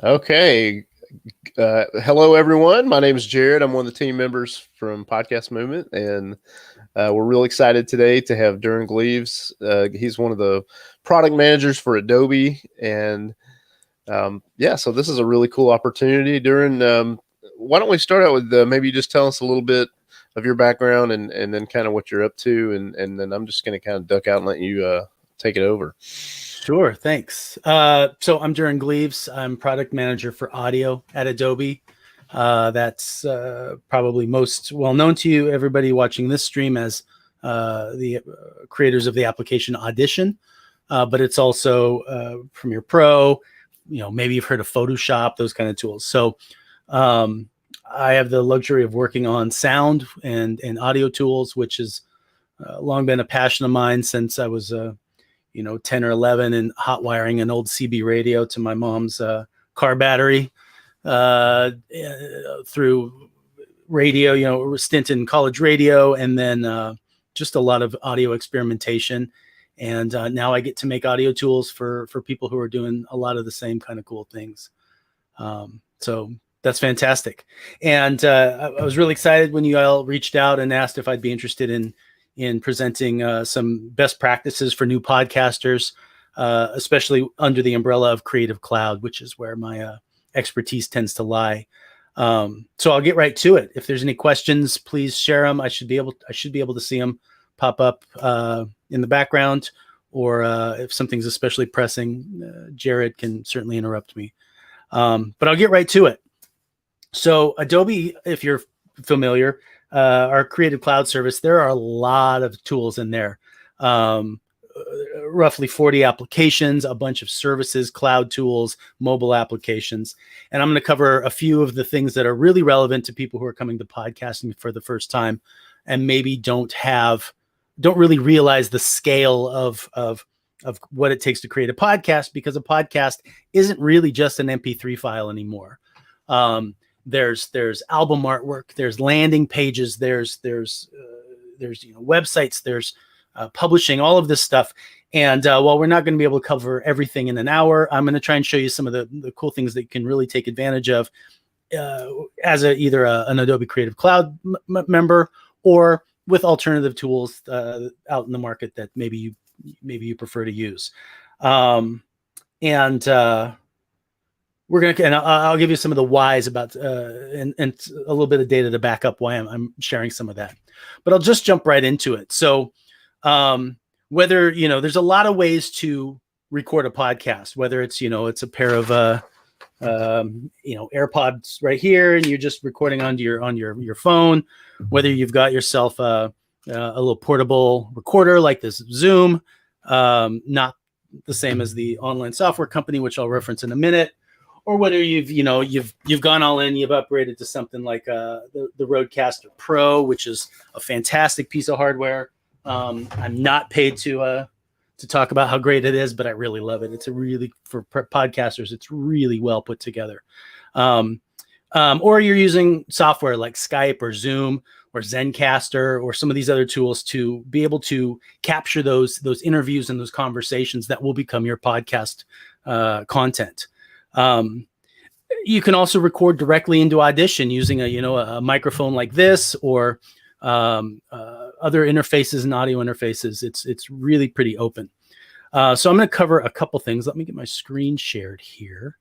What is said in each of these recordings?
Okay. Hello, everyone. My name is Jared. I'm one of the team members from Podcast Movement, and we're real excited today to have Durin Gleaves. He's one of the product managers for Adobe, and so this is a really cool opportunity. Durin, why don't we start out with maybe just tell us a little bit of your background and then kind of what you're up to, and then I'm just going to kind of duck out and let you take it over. Sure, thanks. So I'm Durin Gleaves. I'm product manager for audio at Adobe. That's probably most well known to you, everybody watching this stream, as the creators of the application Audition. But it's also Premiere Pro. Maybe you've heard of Photoshop, those kind of tools. So I have the luxury of working on sound and audio tools, which has long been a passion of mine since I was 10 or 11, and hot wiring an old CB radio to my mom's car battery through radio, a stint in college radio, and then just a lot of audio experimentation. And now I get to make audio tools for people who are doing a lot of the same kind of cool things. So that's fantastic. And I was really excited when you all reached out and asked if I'd be interested in presenting some best practices for new podcasters, especially under the umbrella of Creative Cloud, which is where my expertise tends to lie. So I'll get right to it. If there's any questions, please share them. I should be able to see them pop up in the background, or if something's especially pressing, Jared can certainly interrupt me. But I'll get right to it. So Adobe, if you're familiar, our Creative Cloud service, there are a lot of tools in there. Roughly 40 applications, a bunch of services, cloud tools, mobile applications. And I'm going to cover a few of the things that are really relevant to people who are coming to podcasting for the first time and maybe don't really realize the scale of what it takes to create a podcast, because a podcast isn't really just an MP3 file anymore. There's album artwork, there's landing pages, there's websites, there's publishing, all of this stuff. And while we're not going to be able to cover everything in an hour, I'm going to try and show you some of the cool things that you can really take advantage of as either an Adobe Creative Cloud member, or with alternative tools out in the market that maybe you prefer to use. I'll give you some of the whys about and a little bit of data to back up why I'm sharing some of that. But I'll just jump right into it. So whether there's a lot of ways to record a podcast, whether it's it's a pair of AirPods right here and you're just recording on your phone, whether you've got yourself a little portable recorder like this Zoom, not the same as the online software company, which I'll reference in a minute, or whether you've gone all in, you've upgraded to something like the Rodecaster Pro, which is a fantastic piece of hardware. I'm not paid to talk about how great it is, but I really love it. It's for podcasters, it's really well put together. Or you're using software like Skype or Zoom or Zencaster or some of these other tools to be able to capture those interviews and those conversations that will become your podcast content. You can also record directly into Audition using a microphone like this, or other interfaces and audio interfaces. It's really pretty open. So I'm going to cover a couple things. Let me get my screen shared here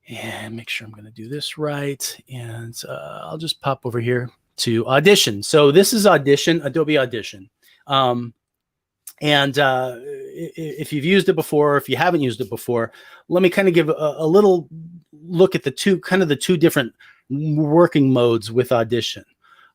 and make sure I'm going to do this right. And I'll just pop over here to Audition. So this is Audition, Adobe Audition. If you've used it before, or if you haven't used it before, let me kind of give a little look at the two different working modes with Audition.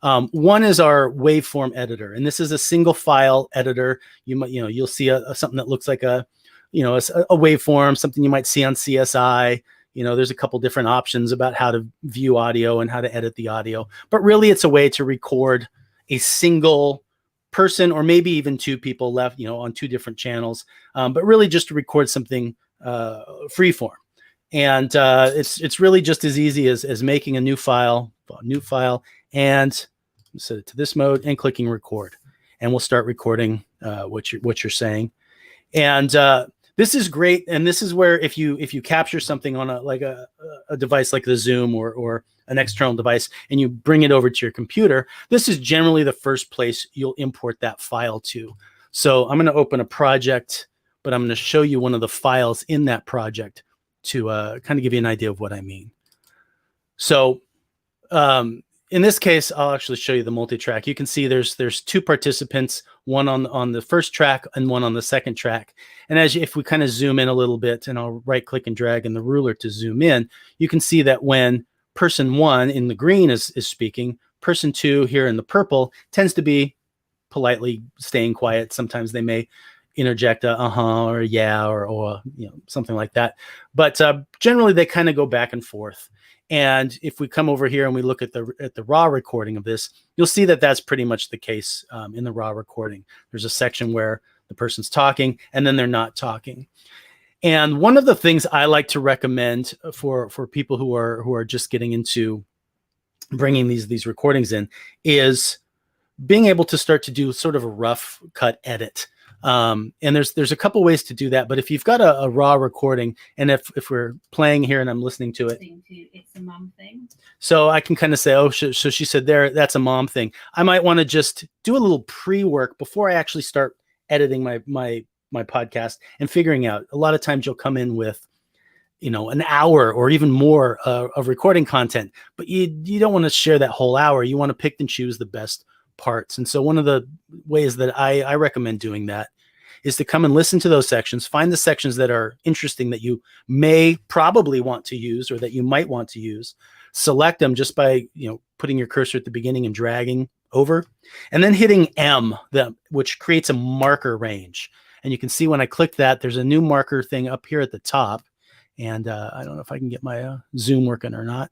One is our waveform editor, and this is a single file editor. You'll see something that looks like a waveform, something you might see on CSI. There's a couple different options about how to view audio and how to edit the audio, but really it's a way to record a single person, or maybe even two people left, on two different channels, but really just to record something freeform. And it's really just as easy as making a new file, and set it to this mode and clicking record, and we'll start recording what you're saying. And This is great, and this is where if you capture something on a device like the Zoom or an external device, and you bring it over to your computer, this is generally the first place you'll import that file to. So I'm going to open a project, but I'm going to show you one of the files in that project to kind of give you an idea of what I mean. So in this case, I'll actually show you the multi-track. You can see there's two participants, one on the first track and one on the second track. And if we kind of zoom in a little bit, and I'll right click and drag in the ruler to zoom in, you can see that when person 1 in the green is speaking, person 2 here in the purple tends to be politely staying quiet. Sometimes they may interject a or a yeah or something like that. But generally they kind of go back and forth. And if we come over here and we look at the raw recording of this, you'll see that that's pretty much the case in the raw recording. There's a section where the person's talking and then they're not talking. And one of the things I like to recommend for people who are just getting into bringing these recordings in is being able to start to do sort of a rough cut edit. And there's a couple ways to do that, but if you've got a raw recording, and if we're playing here and I'm listening to it, it's a mom thing. So I can kind of say, oh, so she said there, that's a mom thing. I might want to just do a little pre-work before I actually start editing my podcast and figuring out. A lot of times you'll come in with, an hour or even more of recording content, but you don't want to share that whole hour. You want to pick and choose the best parts. And so one of the ways that I recommend doing that is to come and listen to those sections, find the sections that are interesting that you may probably want to use or that you might want to use, select them just by putting your cursor at the beginning and dragging over, and then hitting M, which creates a marker range. And you can see when I click that, there's a new marker thing up here at the top. And I don't know if I can get my zoom working or not.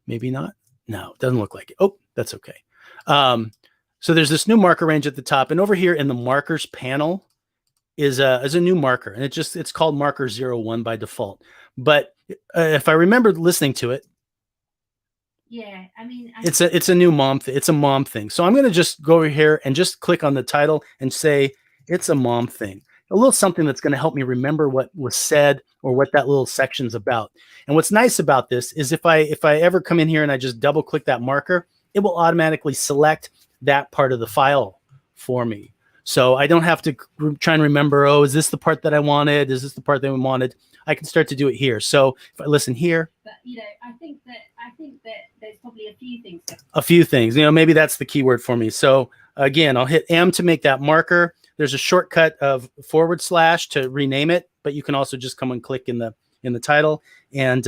Maybe not. No, it doesn't look like it. Oh, that's okay. So there's this new marker range at the top, and over here in the markers panel is a new marker, and it's called marker 01 by default. But if I remember listening to it, yeah, I mean, it's a new mom thing. It's a mom thing. So I'm going to just go over here and just click on the title and say it's a mom thing. A little something that's going to help me remember what was said or what that little section's about. And what's nice about this is if I ever come in here and I just double click that marker, it will automatically select that part of the file for me. So I don't have to try and remember, oh, is this the part that I wanted? Is this the part that I wanted? I can start to do it here. So if I listen here. But, I think that there's probably a few things. A few things, maybe that's the keyword for me. So again, I'll hit M to make that marker. There's a shortcut of / to rename it, but you can also just come and click in the title. And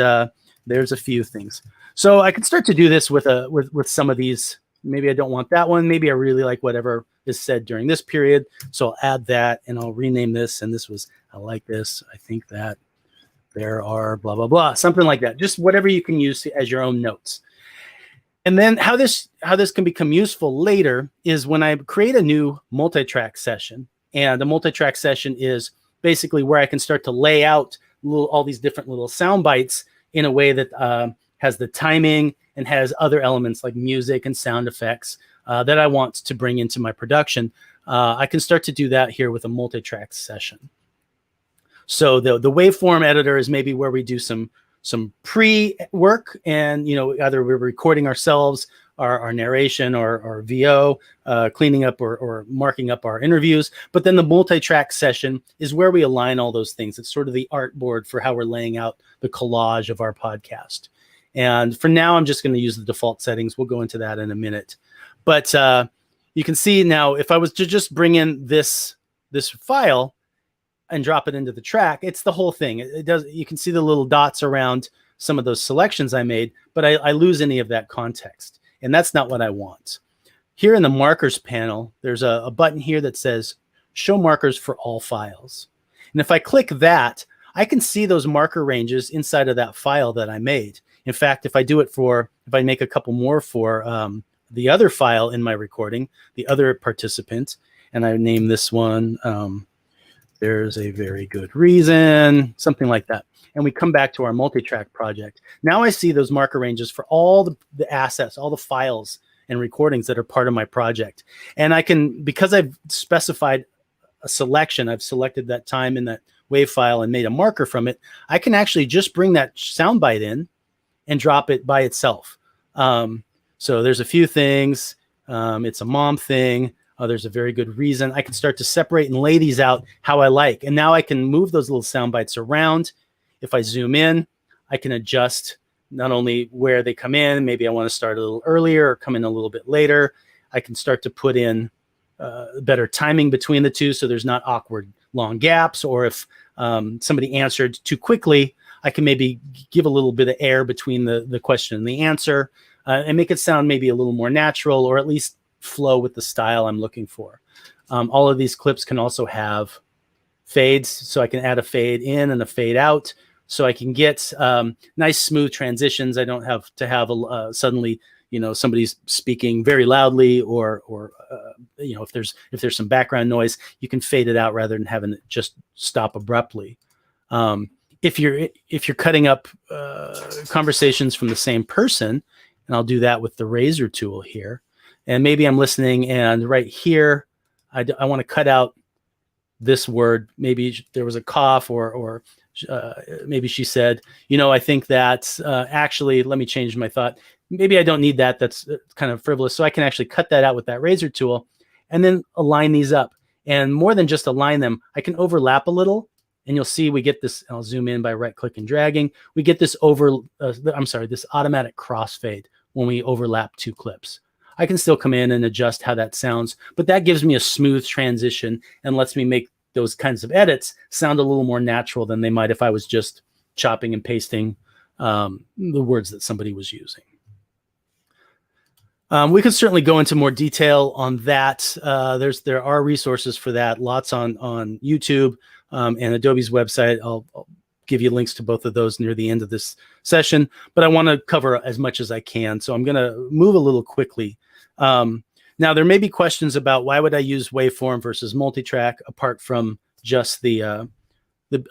there's a few things. So I can start to do this with some of these. Maybe I don't want that one. Maybe I really like whatever is said during this period. So I'll add that and I'll rename this. And this was, I like this. I think that there are blah, blah, blah, something like that. Just whatever you can use as your own notes. And then how this can become useful later is when I create a new multi-track session. And the multi-track session is basically where I can start to lay out all these different little sound bites in a way that has the timing and has other elements like music and sound effects that I want to bring into my production. I can start to do that here with a multi-track session. So the waveform editor is maybe where we do some pre-work, and either we're recording ourselves, our narration or VO, cleaning up or marking up our interviews. But then the multi-track session is where we align all those things. It's sort of the artboard for how we're laying out the collage of our podcast. And for now, I'm just going to use the default settings. We'll go into that in a minute. But you can see now, if I was to just bring in this file and drop it into the track, it's the whole thing. It does. You can see the little dots around some of those selections I made, but I lose any of that context. And that's not what I want. Here in the markers panel, there's a button here that says show markers for all files. And if I click that, I can see those marker ranges inside of that file that I made. In fact, if I make a couple more for the other file in my recording, the other participant, and I name this one, there's a very good reason, something like that. And we come back to our multi-track project. Now I see those marker ranges for all the assets, all the files and recordings that are part of my project. And I can, because I've specified a selection, I've selected that time in that WAV file and made a marker from it, I can actually just bring that soundbite in and drop it by itself. So there's a few things. It's a mom thing. There's a very good reason. I can start to separate and lay these out how I like. And now I can move those little sound bites around. If I zoom in, I can adjust not only where they come in, maybe I want to start a little earlier or come in a little bit later. I can start to put in better timing between the two so there's not awkward long gaps. Or if somebody answered too quickly, I can maybe give a little bit of air between the question and the answer and make it sound maybe a little more natural, or at least flow with the style I'm looking for. All of these clips can also have fades, so I can add a fade in and a fade out, so I can get nice smooth transitions. I don't have to have suddenly, somebody's speaking very loudly, or if there's some background noise, you can fade it out rather than having it just stop abruptly. If you're cutting up conversations from the same person, and I'll do that with the razor tool here. And maybe I'm listening, and right here, I want to cut out this word. Maybe there was a cough, or maybe she said, I think that actually, let me change my thought. Maybe I don't need that. That's kind of frivolous. So I can actually cut that out with that razor tool and then align these up. And more than just align them, I can overlap a little. And you'll see we get this. I'll zoom in by right click and dragging. We get this this automatic crossfade when we overlap two clips. I can still come in and adjust how that sounds, but that gives me a smooth transition and lets me make those kinds of edits sound a little more natural than they might if I was just chopping and pasting the words that somebody was using. We could certainly go into more detail on that. There are resources for that, lots on YouTube and Adobe's website. I'll give you links to both of those near the end of this session, but I want to cover as much as I can. So I'm going to move a little quickly. Now, there may be questions about why would I use waveform versus multitrack, apart from just the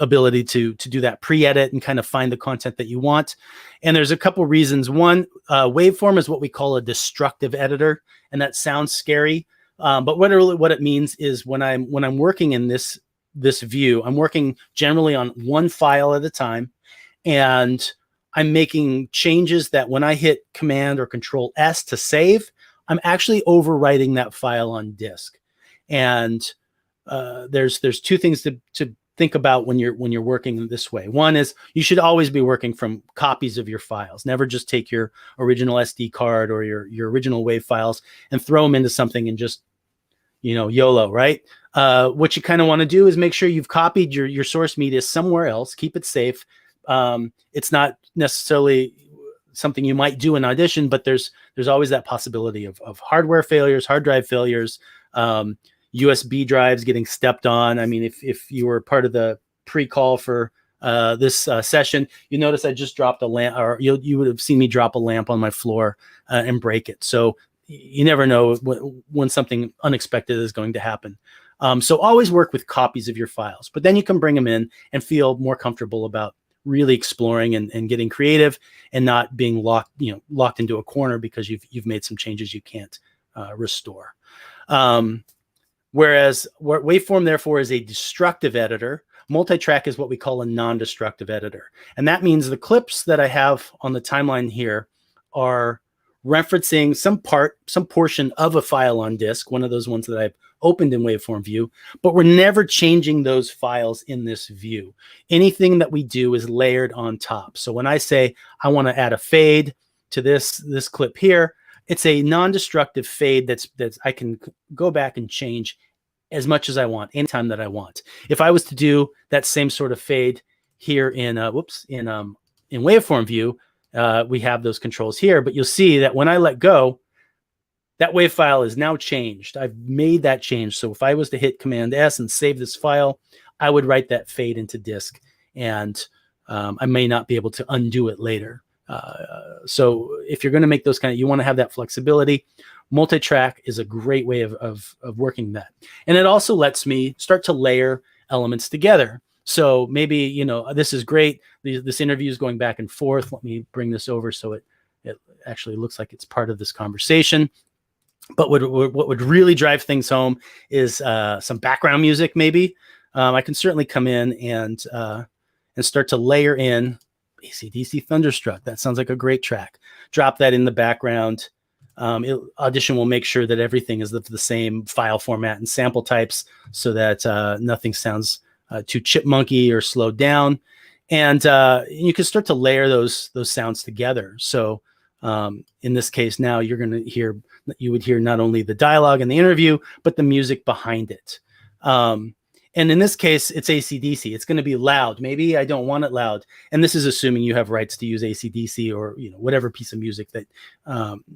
ability to do that pre-edit and kind of find the content that you want. And there's a couple reasons. One, waveform is what we call a destructive editor, and that sounds scary. But what it means is when I'm working in this view, I'm working generally on one file at a time, and I'm making changes that when I hit Command or Control S to save, I'm actually overwriting that file on disk. And there's two things to think about when you're working this way. One is you should always be working from copies of your files. Never just take your original SD card or your original WAV files and throw them into something and just YOLO, right? What you kind of want to do is make sure you've copied your source media somewhere else. Keep it safe. It's not necessarily something you might do in Audition, but there's always that possibility of hardware failures, hard drive failures, USB drives getting stepped on. I mean, if you were part of the pre-call for this session, you notice I just dropped a lamp, or you would have seen me drop a lamp on my floor and break it. So you never know when something unexpected is going to happen. So always work with copies of your files, but then you can bring them in and feel more comfortable about really exploring and getting creative and not being locked into a corner because you've made some changes you can't restore. Whereas waveform, therefore, is a destructive editor. Multitrack is what we call a non-destructive editor. And that means the clips that I have on the timeline here are referencing some portion of a file on disk, one of those ones that I've opened in waveform view, but we're never changing those files in this view. Anything that we do is layered on top. So when I say I want to add a fade to this clip here, it's a non-destructive fade that's I can go back and change as much as I want, anytime that I want. If I was to do that same sort of fade here in waveform view, we have those controls here, but you'll see that when I let go, that WAV file is now changed. I've made that change. So if I was to hit Command S and save this file, I would write that fade into disk, and I may not be able to undo it later. So if you're going to make those you want to have that flexibility. Multitrack is a great way of working that. And it also lets me start to layer elements together. So maybe, this is great. This interview is going back and forth. Let me bring this over so it actually looks like it's part of this conversation. But what would really drive things home is some background music, maybe. I can certainly come in and start to layer in AC/DC Thunderstruck. That sounds like a great track. Drop that in the background. Audition will make sure that everything is the same file format and sample types so that nothing sounds too chipmunky or slowed down. And you can start to layer those sounds together. So in this case, now you would hear not only the dialogue in the interview, but the music behind it. And in this case, it's AC/DC. It's going to be loud. Maybe I don't want it loud. And this is assuming you have rights to use AC/DC or whatever piece of music that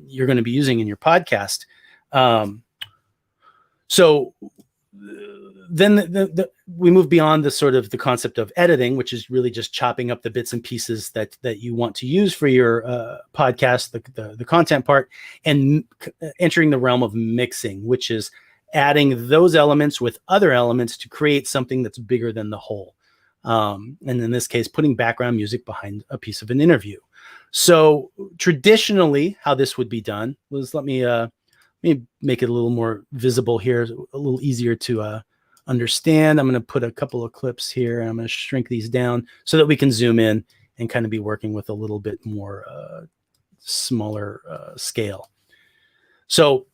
you're going to be using in your podcast. So then we move beyond the concept of editing, which is really just chopping up the bits and pieces that you want to use for your podcast, the content part, and entering the realm of mixing, which is adding those elements with other elements to create something that's bigger than the whole. And in this case, putting background music behind a piece of an interview. So traditionally, how this would be done was, let me make it a little more visible here, a little easier to understand. I'm going to put a couple of clips here. I'm going to shrink these down so that we can zoom in and kind of be working with a little bit more smaller scale. So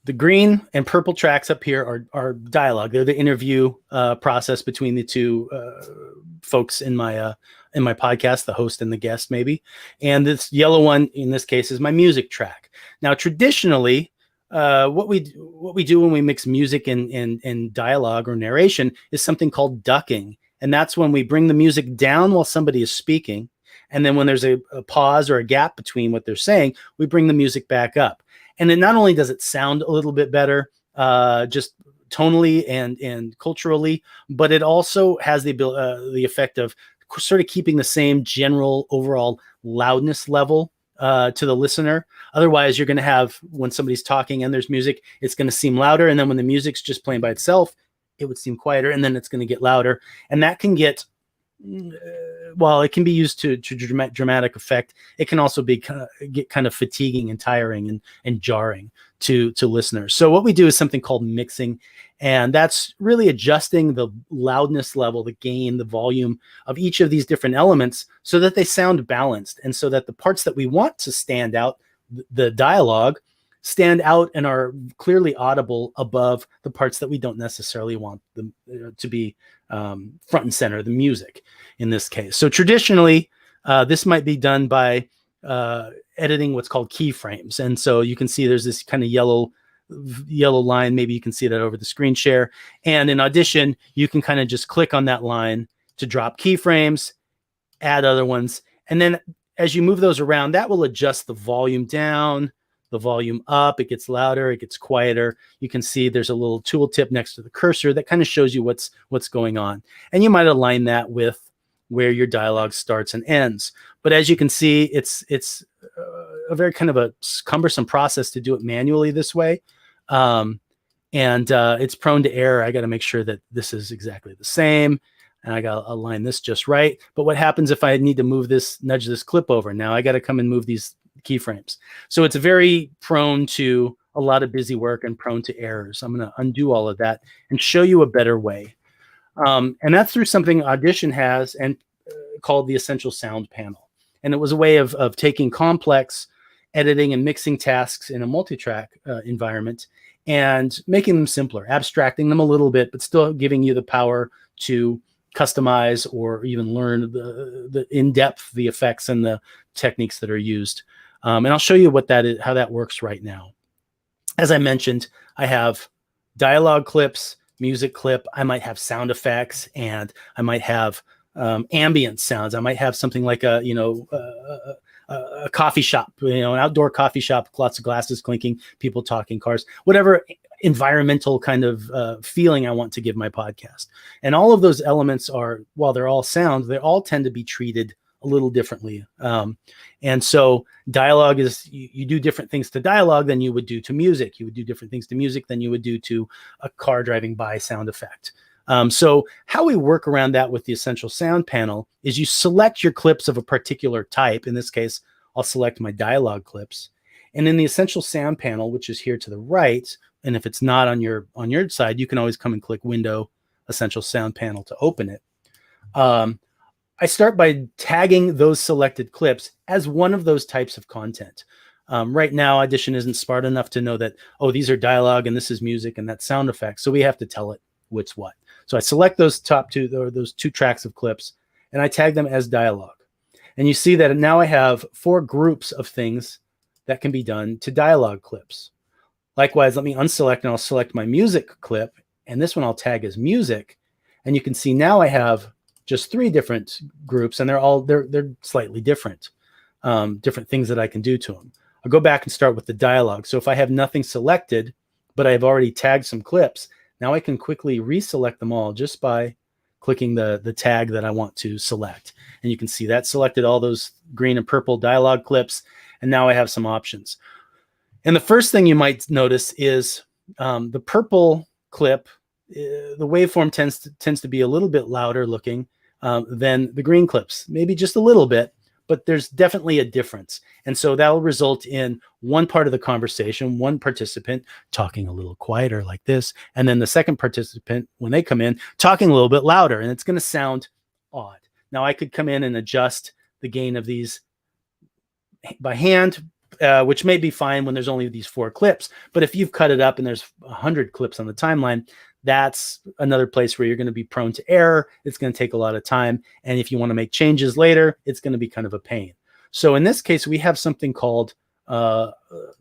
the green and purple tracks up here are dialogue. They're the interview process between the two folks in my podcast, the host and the guest, maybe. And this yellow one in this case is my music track. Now, traditionally, what we do when we mix music and dialogue or narration is something called ducking, and that's when we bring the music down while somebody is speaking, and then when there's a pause or a gap between what they're saying, we bring the music back up. And then not only does it sound a little bit better, just tonally and culturally, but it also has the effect of sort of keeping the same general overall loudness level to the listener. Otherwise, you're going to have, when somebody's talking and there's music, it's going to seem louder. And then when the music's just playing by itself, it would seem quieter, and then it's going to get louder. And that can get, while it can be used to dramatic effect, it can also get kind of fatiguing and tiring and jarring to listeners. So what we do is something called mixing, and that's really adjusting the loudness level, the gain, the volume of each of these different elements so that they sound balanced, and so that the parts that we want to stand out, the dialogue, stand out and are clearly audible above the parts that we don't necessarily want them to be front and center, the music in this case. So traditionally, this might be done by editing what's called keyframes. And so you can see there's this kind of yellow line. Maybe you can see that over the screen share. And in Audition, you can kind of just click on that line to drop keyframes, add other ones. And then as you move those around, that will adjust the volume down, the volume up. It gets louder, it gets quieter. You can see there's a little tooltip next to the cursor that kind of shows you what's going on. And you might align that with where your dialogue starts and ends. But as you can see, it's a very kind of a cumbersome process to do it manually this way. And it's prone to error. I got to make sure that this is exactly the same, and I got to align this just right. But what happens if I need to nudge this clip over? Now I got to come and move these keyframes. So it's very prone to a lot of busy work and prone to errors. I'm going to undo all of that and show you a better way. And that's through something Audition has and called the Essential Sound Panel. And it was a way of taking complex editing and mixing tasks in a multi-track environment and making them simpler, abstracting them a little bit, but still giving you the power to customize or even learn the in-depth, the effects and the techniques that are used. And I'll show you what that is, how that works right now. As I mentioned, I have dialogue clips, music clip. I might have sound effects, and I might have ambient sounds. I might have something like a coffee shop, an outdoor coffee shop, lots of glasses clinking, people talking, cars, whatever environmental kind of feeling I want to give my podcast. And all of those elements are, while they're all sound, they all tend to be treated a little differently. And so dialogue is, you do different things to dialogue than you would do to music. You would do different things to music than you would do to a car driving by sound effect. So how we work around that with the Essential Sound Panel is you select your clips of a particular type. In this case, I'll select my dialogue clips. And in the Essential Sound Panel, which is here to the right, and if it's not on your side, you can always come and click Window Essential Sound panel to open it. I start by tagging those selected clips as one of those types of content. Right now, Audition isn't smart enough to know that, oh, these are dialogue and this is music and that's sound effects. So we have to tell it what's what. So I select those top two, or those 2 tracks of clips, and I tag them as dialogue. And you see that now I have 4 groups of things that can be done to dialogue clips. Likewise, let me unselect and I'll select my music clip, and this one I'll tag as music. And you can see now I have just 3 different groups, and they're slightly different, different things that I can do to them. I'll go back and start with the dialogue. So if I have nothing selected, but I've already tagged some clips, now I can quickly reselect them all just by clicking the tag that I want to select. And you can see that selected all those green and purple dialogue clips. And now I have some options. And the first thing you might notice is the purple clip, the waveform tends to be a little bit louder looking than the green clips, maybe just a little bit, but there's definitely a difference. And so that will result in one part of the conversation, one participant talking a little quieter like this, and then the second participant, when they come in, talking a little bit louder, and it's going to sound odd. Now I could come in and adjust the gain of these by hand, which may be fine when there's only these 4 clips. But if you've cut it up and there's 100 clips on the timeline, that's another place where you're going to be prone to error. It's going to take a lot of time. And if you want to make changes later, it's going to be kind of a pain. So in this case, we have something called the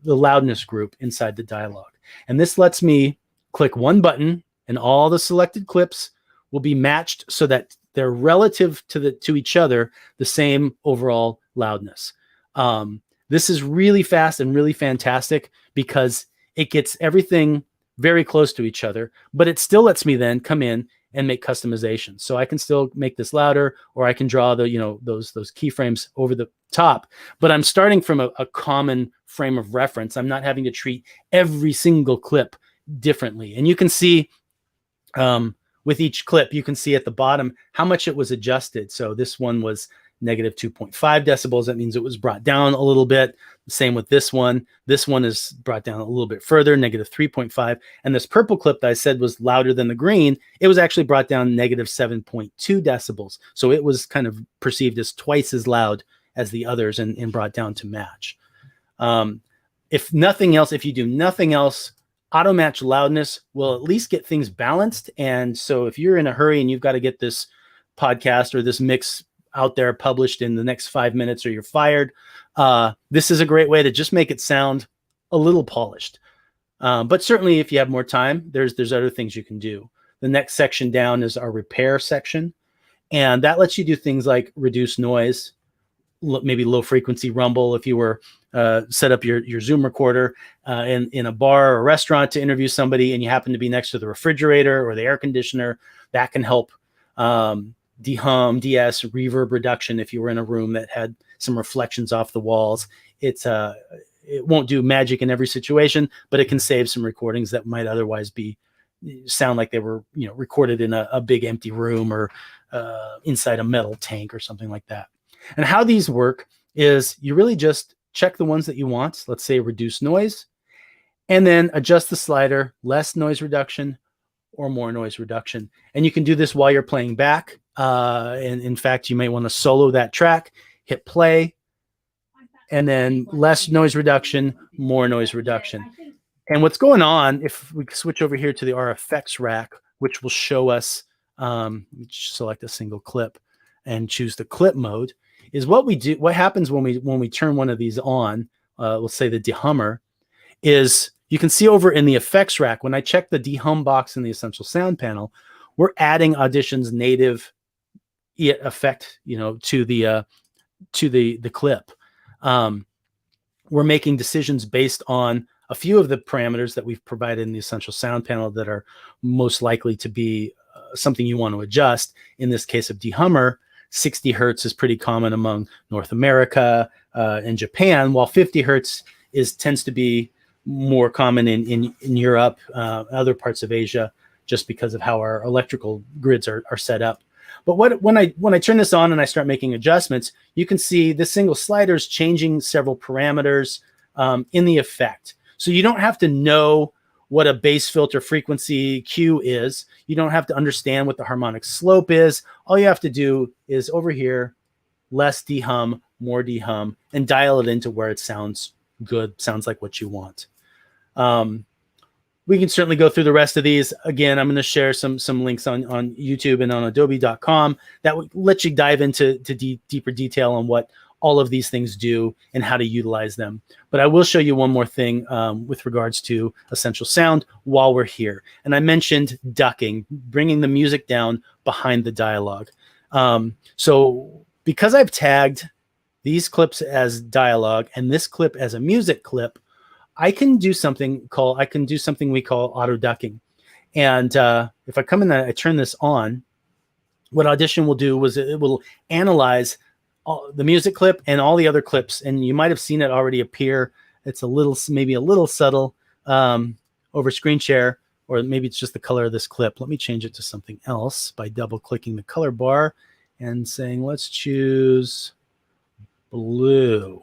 loudness group inside the dialogue. And this lets me click one button and all the selected clips will be matched so that they're relative to each other, the same overall loudness. This is really fast and really fantastic because it gets everything very close to each other, but it still lets me then come in and make customizations. So I can still make this louder, or I can draw the, those keyframes over the top, but I'm starting from a common frame of reference. I'm not having to treat every single clip differently. And you can see with each clip, you can see at the bottom how much it was adjusted. So this one was negative 2.5 decibels. That means it was brought down a little bit. Same with this one. This one is brought down a little bit further, negative 3.5. And this purple clip that I said was louder than the green, it was actually brought down negative 7.2 decibels. So it was kind of perceived as twice as loud as the others and brought down to match. If nothing else, if you do nothing else, auto match loudness will at least get things balanced. And so if you're in a hurry and you've got to get this podcast or this mix out there published in the next 5 minutes or you're fired, this is a great way to just make it sound a little polished. But certainly if you have more time, there's other things you can do. The next section down is our repair section. And that lets you do things like reduce noise, maybe low frequency rumble. If you were set up your Zoom recorder in a bar or restaurant to interview somebody and you happen to be next to the refrigerator or the air conditioner, that can help de-hum, de-ess, reverb reduction. If you were in a room that had some reflections off the walls, it won't do magic in every situation, but it can save some recordings that might otherwise sound like they were recorded in a big empty room or inside a metal tank or something like that. And how these work is you really just check the ones that you want. Let's say reduce noise, and then adjust the slider, less noise reduction or more noise reduction. And you can do this while you're playing back. And in fact, you might want to solo that track, hit play, and then less noise reduction, more noise reduction. And what's going on, if we switch over here to our effects rack, which will show us, select a single clip and choose the clip mode, is what happens when we turn one of these on, let's say the dehummer, is you can see over in the effects rack, when I check the dehum box in the Essential Sound panel, we're adding Audition's native effect, to the clip. We're making decisions based on a few of the parameters that we've provided in the Essential Sound panel that are most likely to be something you want to adjust. In this case of dehummer, 60 hertz is pretty common among North America and Japan, while 50 hertz tends to be more common in Europe, other parts of Asia, just because of how our electrical grids are set up. But when I turn this on and I start making adjustments, you can see this single slider is changing several parameters in the effect. So you don't have to know what a bass filter frequency Q is. You don't have to understand what the harmonic slope is. All you have to do is over here, less dehum, more dehum, and dial it into where it sounds good, sounds like what you want. We can certainly go through the rest of these. Again, I'm going to share some links on YouTube and on adobe.com that will let you dive into deeper detail on what all of these things do and how to utilize them. But I will show you one more thing with regards to Essential Sound while we're here. And I mentioned ducking, bringing the music down behind the dialogue. So because I've tagged these clips as dialogue and this clip as a music clip, I can do something we call auto ducking. And if I come in and I turn this on, what Audition will do is it will analyze the music clip and all the other clips. And you might have seen it already appear. It's maybe a little subtle over screen share, or maybe it's just the color of this clip. Let me change it to something else by double clicking the color bar and saying, let's choose blue.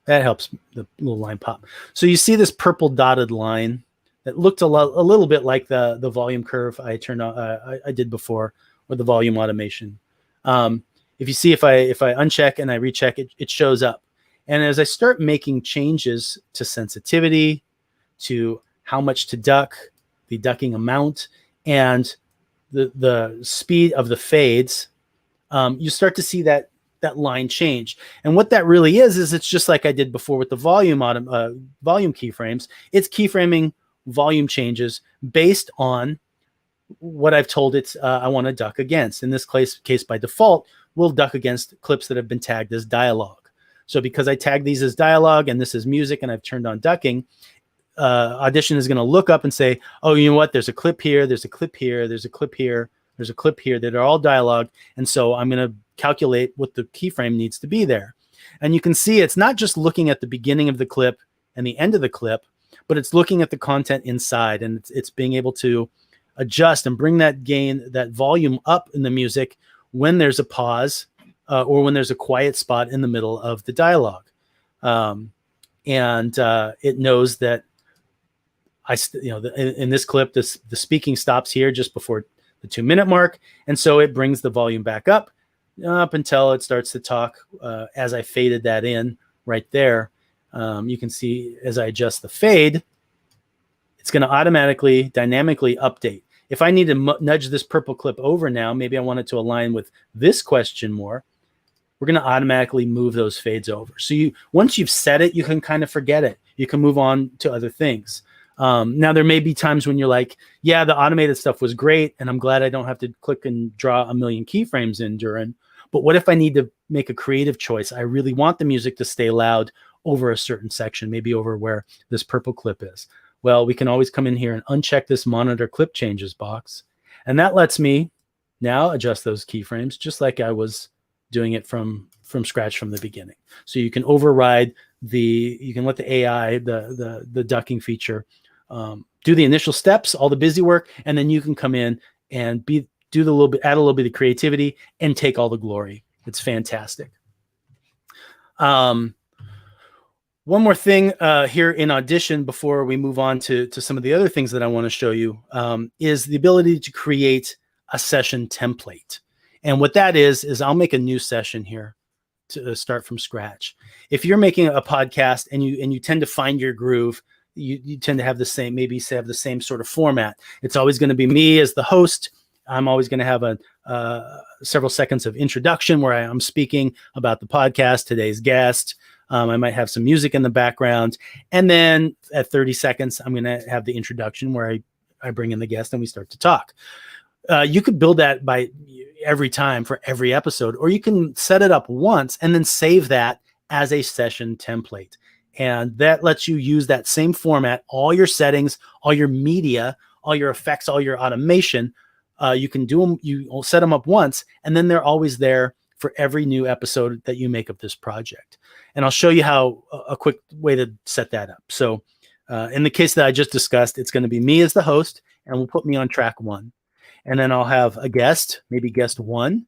That helps the little line pop. So you see this purple dotted line that looked a little bit like the volume curve I turned on, I did before, or the volume automation. If you see, if I uncheck and I recheck it, it shows up. And as I start making changes to sensitivity, to how much to duck, the ducking amount, and the speed of the fades, you start to see that line change. And what that really is it's just like I did before with the volume keyframes. It's keyframing volume changes based on what I've told it I want to duck against. In this case, by default, we'll duck against clips that have been tagged as dialogue. So because I tagged these as dialogue and this is music and I've turned on ducking, Audition is going to look up and say, oh, you know what? There's a clip here, there's a clip here, there's a clip here, there's a clip here that are all dialogue. And so I'm going to calculate what the keyframe needs to be there. And you can see it's not just looking at the beginning of the clip and the end of the clip, but it's looking at the content inside, and it's being able to adjust and bring that gain, that volume up in the music when there's a pause or when there's a quiet spot in the middle of the dialogue. It knows that in this clip, the speaking stops here just before the 2-minute mark. And so it brings the volume back up until it starts to talk. As I faded that in right there, you can see as I adjust the fade, it's going to automatically, dynamically update. If I need to nudge this purple clip over now, maybe I want it to align with this question more, we're going to automatically move those fades over. So once you've set it, you can kind of forget it. You can move on to other things. Now, there may be times when you're like, yeah, the automated stuff was great, and I'm glad I don't have to click and draw a million keyframes in Durin. But what if I need to make a creative choice? I really want the music to stay loud over a certain section, maybe over where this purple clip is. Well, we can always come in here and uncheck this monitor clip changes box. And that lets me now adjust those keyframes just like I was doing it from scratch from the beginning. So you can override you can let the AI, the ducking feature, do the initial steps, all the busy work, and then you can come in and add a little bit of creativity and take all the glory. It's fantastic. One more thing here in Audition before we move on to some of the other things that I want to show you is the ability to create a session template. And what that is I'll make a new session here to start from scratch. If you're making a podcast and you tend to find your groove, you tend to have the same sort of format. It's always going to be me as the host. I'm always going to have several seconds of introduction where I'm speaking about the podcast, today's guest. I might have some music in the background. And then at 30 seconds, I'm going to have the introduction where I bring in the guest and we start to talk. You could build that by every time for every episode, or you can set it up once and then save that as a session template. And that lets you use that same format, all your settings, all your media, all your effects, all your automation. You can do them, you'll set them up once, and then they're always there for every new episode that you make of this project. And I'll show you how a quick way to set that up. So in the case that I just discussed, it's going to be me as the host, and we'll put me on track 1. And then I'll have a guest, maybe guest 1.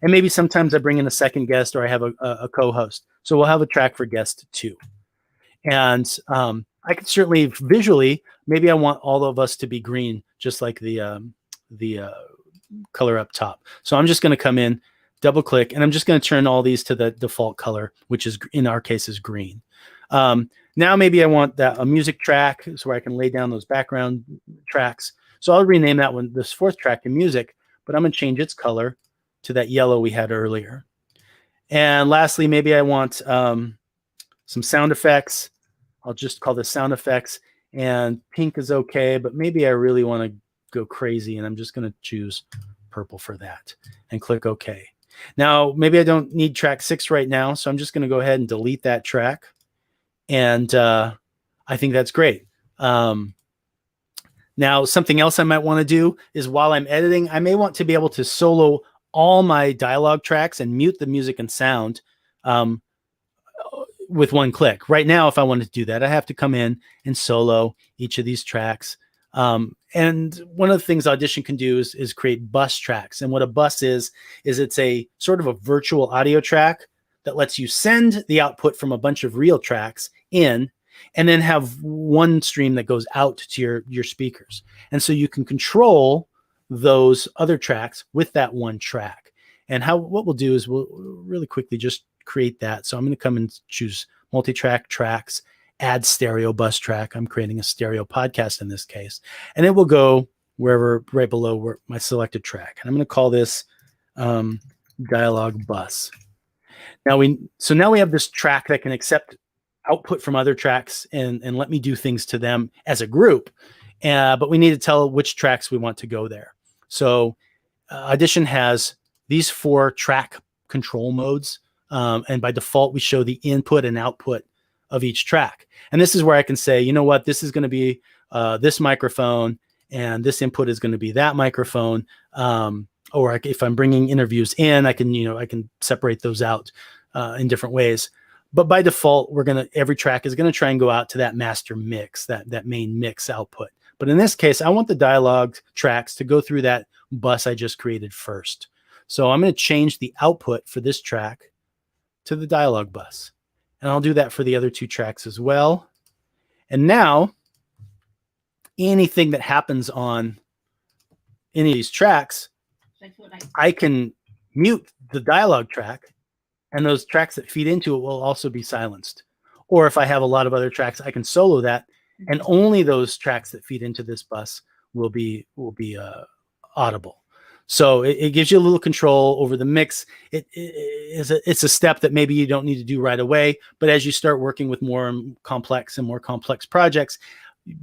And maybe sometimes I bring in a second guest or I have a co-host. So we'll have a track for guest 2. And I could certainly visually, maybe I want all of us to be green, just like the color up top. So I'm just going to come in, double click, and I'm just going to turn all these to the default color, which is in our case is green. Now maybe I want that a music track, so where I can lay down those background tracks. So I'll rename that one, this fourth track, to music, but I'm going to change its color to that yellow we had earlier. And lastly, maybe I want some sound effects. I'll just call this sound effects, and pink is okay, but maybe I really want to go crazy, and I'm just going to choose purple for that and click OK. Now, maybe I don't need track 6 right now, so I'm just going to go ahead and delete that track. And I think that's great. Now, something else I might want to do is while I'm editing, I may want to be able to solo all my dialogue tracks and mute the music and sound with one click. Right now, if I wanted to do that, I have to come in and solo each of these tracks. And one of the things Audition can do is create bus tracks. And what a bus is it's a sort of a virtual audio track that lets you send the output from a bunch of real tracks in, and then have one stream that goes out to your speakers. And so you can control those other tracks with that one track. And what we'll do is we'll really quickly just create that. So I'm going to come and choose multi-track tracks, add stereo bus track. I'm creating a stereo podcast in this case, and it will go wherever right below where my selected track. And I'm going to call this dialogue bus. Now we have this track that can accept output from other tracks and let me do things to them as a group. But we need to tell which tracks we want to go there. So Audition has these 4 track control modes. And by default, we show the input and output of each track. And this is where I can say, you know what, this is going to be this microphone, and this input is going to be that microphone. Or if I'm bringing interviews in, I can separate those out in different ways. But by default, every track is going to try and go out to that master mix, that main mix output. But in this case, I want the dialogue tracks to go through that bus I just created first. So I'm going to change the output for this track to the dialogue bus. And I'll do that for the other 2 tracks as well. And now, anything that happens on any of these tracks, I can mute the dialogue track, and those tracks that feed into it will also be silenced. Or if I have a lot of other tracks, I can solo that, and only those tracks that feed into this bus will be audible. So it gives you a little control over the mix. It's a step that maybe you don't need to do right away, but as you start working with more complex projects,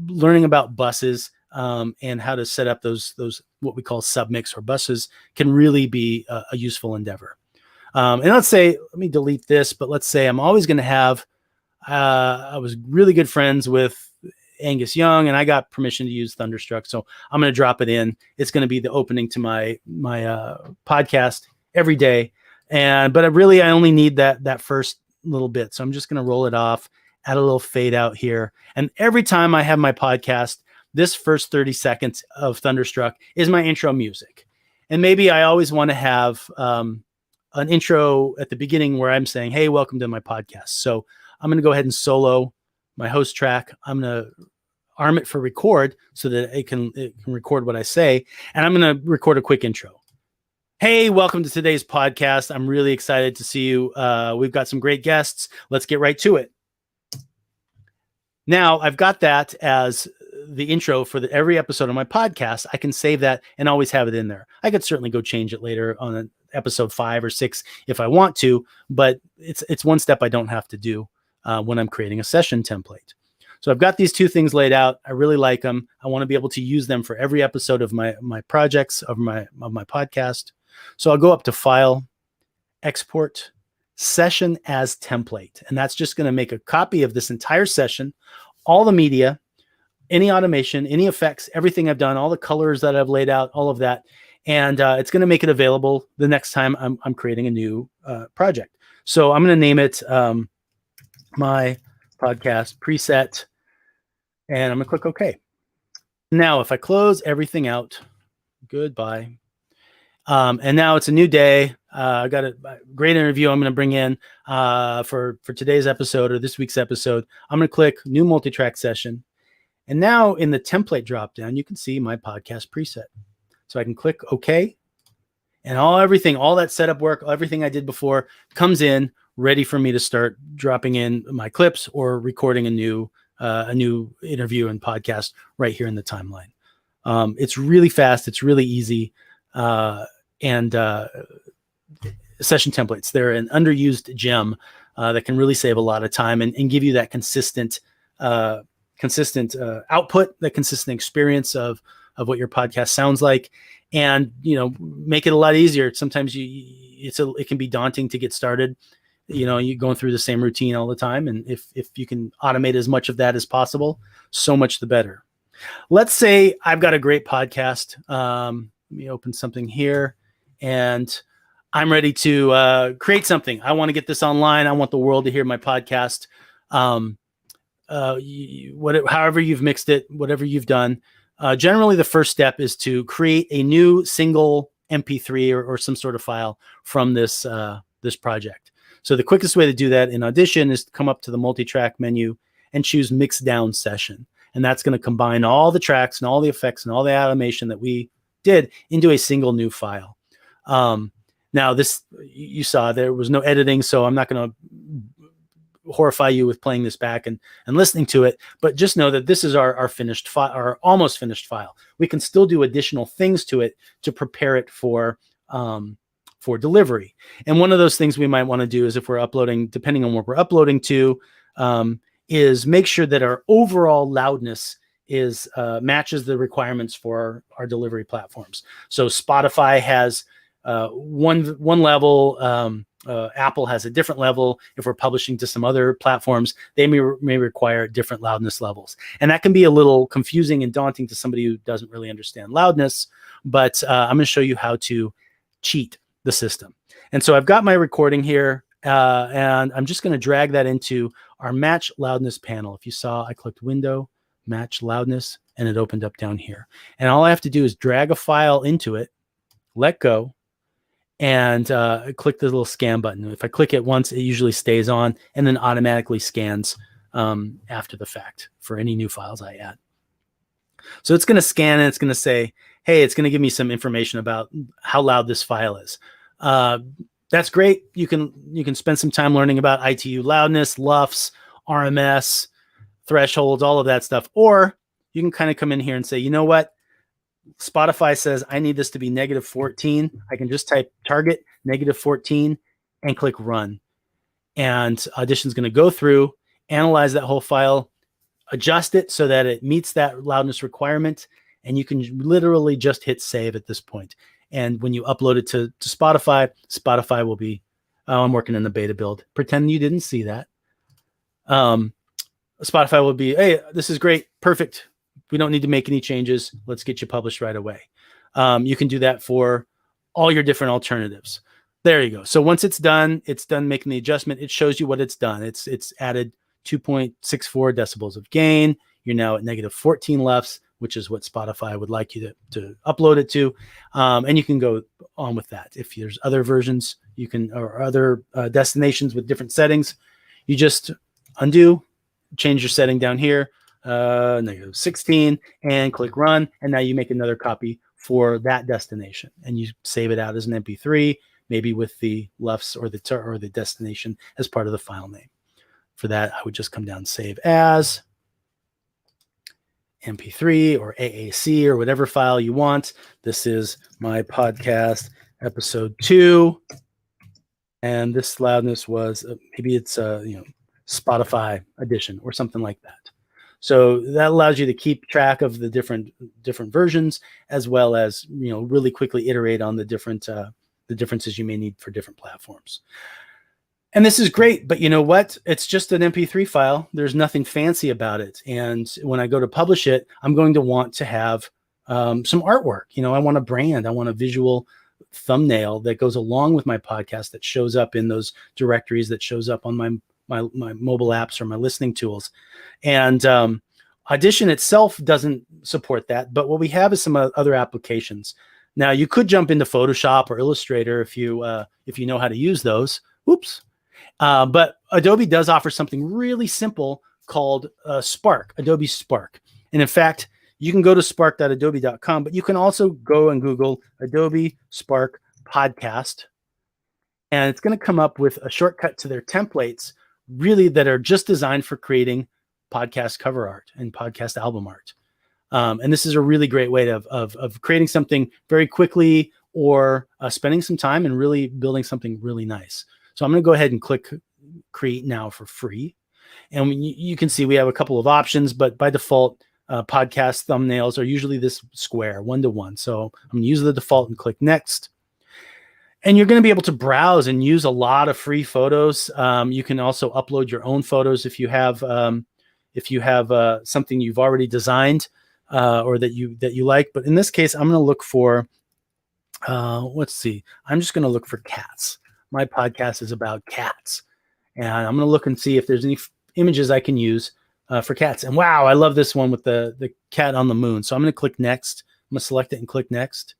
learning about buses and how to set up those what we call submix or buses can really be a useful endeavor. And let me delete this, but let's say I'm always going to have, I was really good friends with Angus Young, and I got permission to use Thunderstruck. So I'm going to drop it in. It's going to be the opening to my podcast every day. But I only need that first little bit. So I'm just going to roll it off, add a little fade out here. And every time I have my podcast, this first 30 seconds of Thunderstruck is my intro music. And maybe I always want to have an intro at the beginning where I'm saying, hey, welcome to my podcast. So I'm going to go ahead and solo my host track. I'm going to arm it for record so that it can record what I say. And I'm going to record a quick intro. Hey, welcome to today's podcast. I'm really excited to see you. We've got some great guests. Let's get right to it. Now I've got that as the intro for every episode of my podcast. I can save that and always have it in there. I could certainly go change it later on episode 5 or 6 if I want to, but it's one step I don't have to do when I'm creating a session template. So I've got these 2 things laid out. I really like them. I want to be able to use them for every episode of my projects, of my podcast. So I'll go up to File, Export, Session as Template. And that's just going to make a copy of this entire session, all the media, any automation, any effects, everything I've done, all the colors that I've laid out, all of that. And it's going to make it available the next time I'm creating a new project. So I'm going to name it my podcast preset, and I'm going to click OK. Now, if I close everything out, goodbye, And now it's a new day. I got a great interview I'm going to bring in for today's episode or this week's episode. I'm going to click new multi-track session. And now in the template dropdown, you can see my podcast preset. So I can click OK. And all that setup work, everything I did before comes in ready for me to start dropping in my clips or recording a new interview and podcast right here in the timeline. It's really fast. It's really easy. And session templates, they're an underused gem that can really save a lot of time and give you that consistent output, that consistent experience of what your podcast sounds like, and make it a lot easier. Sometimes it can be daunting to get started. You're going through the same routine all the time, and if you can automate as much of that as possible, so much the better. Let's say I've got a great podcast. Let me open something here, and I'm ready to create something. I want to get this online. I want the world to hear my podcast. However you've mixed it, whatever you've done. Generally, the first step is to create a new single MP3 or some sort of file from this project. So the quickest way to do that in Audition is to come up to the multi-track menu and choose Mix Down Session. And that's going to combine all the tracks and all the effects and all the automation that we did into a single new file. Now, this, you saw there was no editing, so I'm not going to horrify you with playing this back and listening to it, but just know that this is our finished file, our almost finished file. We can still do additional things to it to prepare it for delivery. And one of those things we might want to do is, if we're uploading, depending on what we're uploading to, is make sure that our overall loudness is matches the requirements for our delivery platforms. So Spotify has one level, Apple has a different level. If we're publishing to some other platforms, they may require different loudness levels. And that can be a little confusing and daunting to somebody who doesn't really understand loudness, but I'm going to show you how to cheat the system. And so I've got my recording here, and I'm just going to drag that into our match loudness panel. If you saw, I clicked Window, Match Loudness, and it opened up down here. And all I have to do is drag a file into it, let go, and click the little scan button. If I click it once, it usually stays on and then automatically scans after the fact for any new files I add. So it's going to scan and it's going to say, hey, it's going to give me some information about how loud this file is. That's great. You can spend some time learning about ITU loudness, LUFS, RMS, thresholds, all of that stuff. Or you can kind of come in here and say, you know what? Spotify says I need this to be -14. I can just type target -14 and click run. And Audition's going to go through, analyze that whole file, adjust it so that it meets that loudness requirement. And you can literally just hit save at this point. And when you upload it to Spotify, Spotify will be, oh, I'm working in the beta build. Pretend you didn't see that. Spotify will be, hey, this is great. Perfect. We don't need to make any changes. Let's get you published right away. You can do that for all your different alternatives. There you go. So once it's done making the adjustment. It shows you what it's done. It's added 2.64 decibels of gain. You're now at -14 LUFS, which is what Spotify would like you to upload it to. And you can go on with that. If there's other versions, you can, or other destinations with different settings, you just undo, change your setting down here, -16, and click run. And now you make another copy for that destination and you save it out as an MP3, maybe with the LUFS or the destination as part of the file name. For that, I would just come down, save as MP3 or AAC or whatever file you want. This is my podcast episode 2. And this loudness was, maybe it's Spotify edition or something like that. So that allows you to keep track of the different versions, as well as, really quickly iterate on the differences you may need for different platforms. And this is great, but you know what? It's just an MP3 file. There's nothing fancy about it. And when I go to publish it, I'm going to want to have some artwork. I want a brand. I want a visual thumbnail that goes along with my podcast, that shows up in those directories, that shows up on my mobile apps or my listening tools. And Audition itself doesn't support that. But what we have is some other applications. Now you could jump into Photoshop or Illustrator if you know how to use those. Oops. But Adobe does offer something really simple called Spark, Adobe Spark. And in fact, you can go to spark.adobe.com, but you can also go and Google Adobe Spark Podcast. And it's going to come up with a shortcut to their templates, really, that are just designed for creating podcast cover art and podcast album art. And this is a really great way of creating something very quickly, or spending some time and really building something really nice. So I'm going to go ahead and click Create Now for free. And you can see we have a couple of options, but by default, podcast thumbnails are usually this square 1-to-1. So I'm going to use the default and click Next. And you're going to be able to browse and use a lot of free photos. You can also upload your own photos if you have something you've already designed or that you like. But in this case, I'm going to look for let's see. I'm just going to look for cats. My podcast is about cats, and I'm going to look and see if there's any images I can use for cats. And wow, I love this one with the cat on the moon. So I'm going to click Next. I'm going to select it and click Next.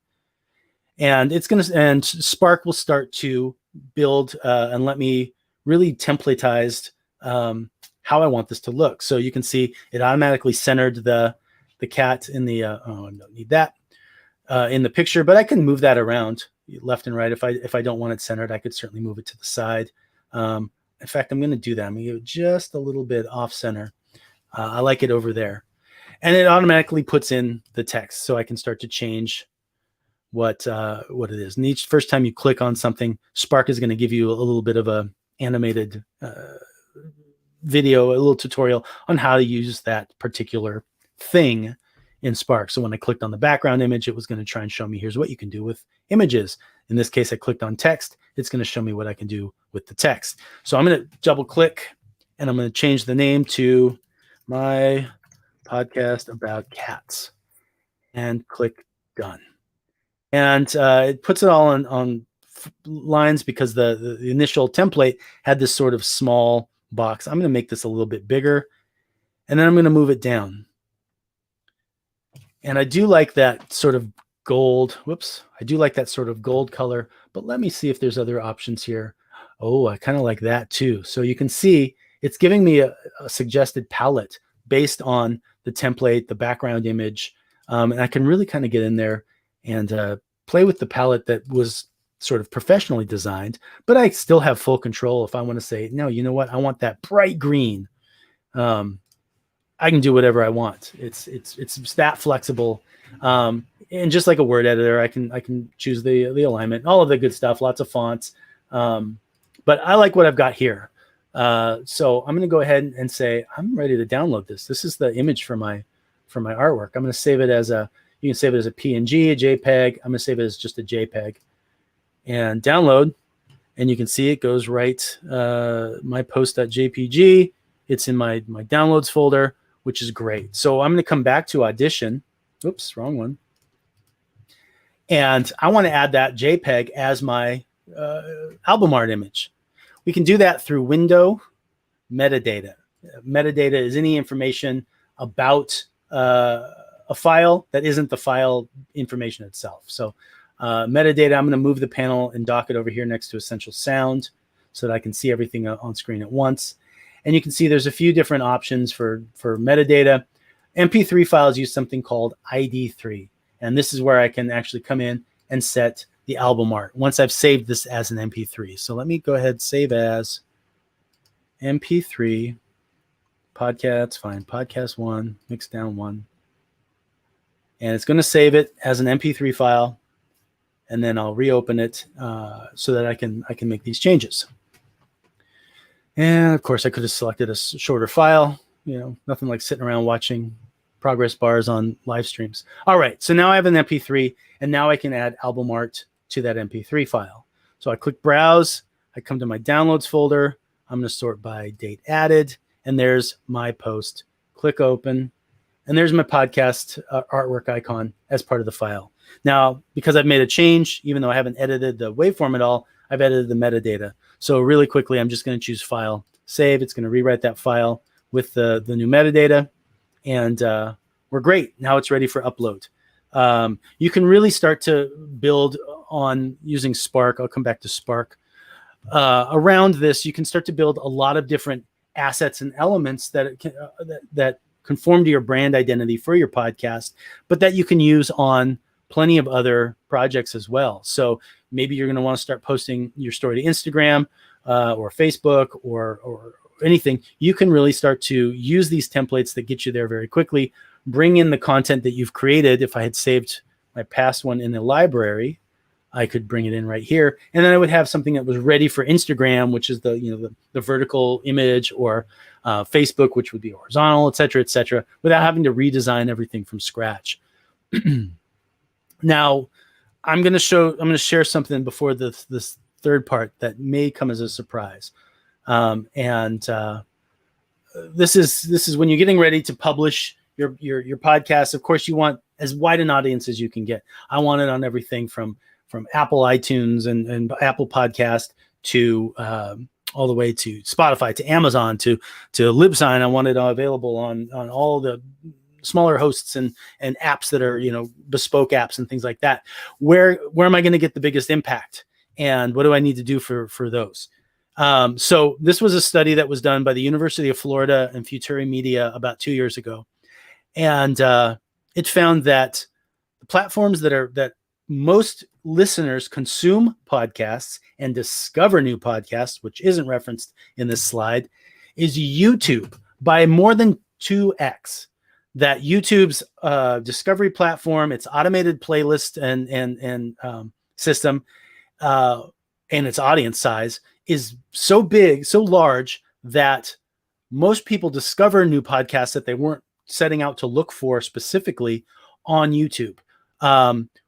And and Spark will start to build and let me really templatized how I want this to look. So you can see it automatically centered the cat in the oh, I don't need that in the picture, but I can move that around left and right. If I don't want it centered, I could certainly move it to the side. In fact, I'm going to do that. I'm going to give it just a little bit off center. I like it over there, and it automatically puts in the text, so I can start to change what it is. And first time you click on something, Spark is going to give you a little bit of a animated video, a little tutorial on how to use that particular thing in Spark. So when I clicked on the background image, it was going to try and show me, here's what you can do with images. In this case, I clicked on text. It's going to show me what I can do with the text. So I'm going to double click, and I'm going to change the name to My Podcast About Cats, and click Done. And it puts it all on lines because the initial template had this sort of small box. I'm going to make this a little bit bigger, and then I'm going to move it down. And I do like that sort of gold. Whoops. I do like that sort of gold color, but let me see if there's other options here. Oh, I kind of like that too. So you can see it's giving me a suggested palette based on the template, the background image. And I can really kind of get in there and play with the palette that was sort of professionally designed, but I still have full control. If I want to say, no, you know what? I want that bright green. I can do whatever I want. It's that flexible. And just like a word editor, I can choose the alignment, all of the good stuff, lots of fonts. But I like what I've got here. So I'm going to go ahead and say, I'm ready to download this. This is the image for my artwork. I'm going to save it as you can save it as a PNG, a JPEG. I'm going to save it as just a JPEG and download. And you can see it goes right, my post.jpg. It's in my downloads folder, which is great. So I'm going to come back to Audition. Oops, wrong one. And I want to add that JPEG as my album art image. We can do that through Window, Metadata. Metadata is any information about a file that isn't the file information itself. So metadata, I'm going to move the panel and dock it over here next to Essential Sound so that I can see everything on screen at once. And you can see there's a few different options for metadata. MP3 files use something called ID3. And this is where I can actually come in and set the album art once I've saved this as an MP3. So let me go ahead, save as MP3, podcast, fine, podcast 1, mix down 1. And it's going to save it as an MP3 file. And then I'll reopen it so that I can make these changes. And of course, I could have selected a shorter file. You know, nothing like sitting around watching progress bars on live streams. All right, so now I have an MP3, and now I can add album art to that MP3 file. So I click Browse. I come to my Downloads folder. I'm going to sort by date added, and there's my post. Click Open, and there's my podcast artwork icon as part of the file. Now, because I've made a change, even though I haven't edited the waveform at all, I've edited the metadata. So really quickly, I'm just going to choose File, Save. It's going to rewrite that file with the new metadata, and we're great. Now it's ready for upload. You can really start to build on using Spark. I'll come back to Spark. Around this, you can start to build a lot of different assets and elements that conform to your brand identity for your podcast, but that you can use on plenty of other projects as well. So maybe you're going to want to start posting your story to Instagram or Facebook or anything. You can really start to use these templates that get you there very quickly. Bring in the content that you've created. If I had saved my past one in the library, I could bring it in right here, and then I would have something that was ready for Instagram, which is the vertical image, or Facebook, which would be horizontal, et cetera, without having to redesign everything from scratch. Now, I'm going to share something before this third part that may come as a surprise, this is when you're getting ready to publish your podcast. Of course, you want as wide an audience as you can get. I want it on everything from Apple iTunes and Apple Podcast to all the way to Spotify, to Amazon, to Libsyn. I want it available on all the smaller hosts and apps that are, bespoke apps and things like that. Where am I going to get the biggest impact? And what do I need to do for those? So this was a study that was done by the University of Florida and Futuri Media about 2 years ago. And it found that the platforms that most listeners consume podcasts and discover new podcasts, which isn't referenced in this slide, is YouTube by more than 2x. That YouTube's discovery platform, its automated playlist and system, and its audience size is so big, so large, that most people discover new podcasts that they weren't setting out to look for specifically on YouTube.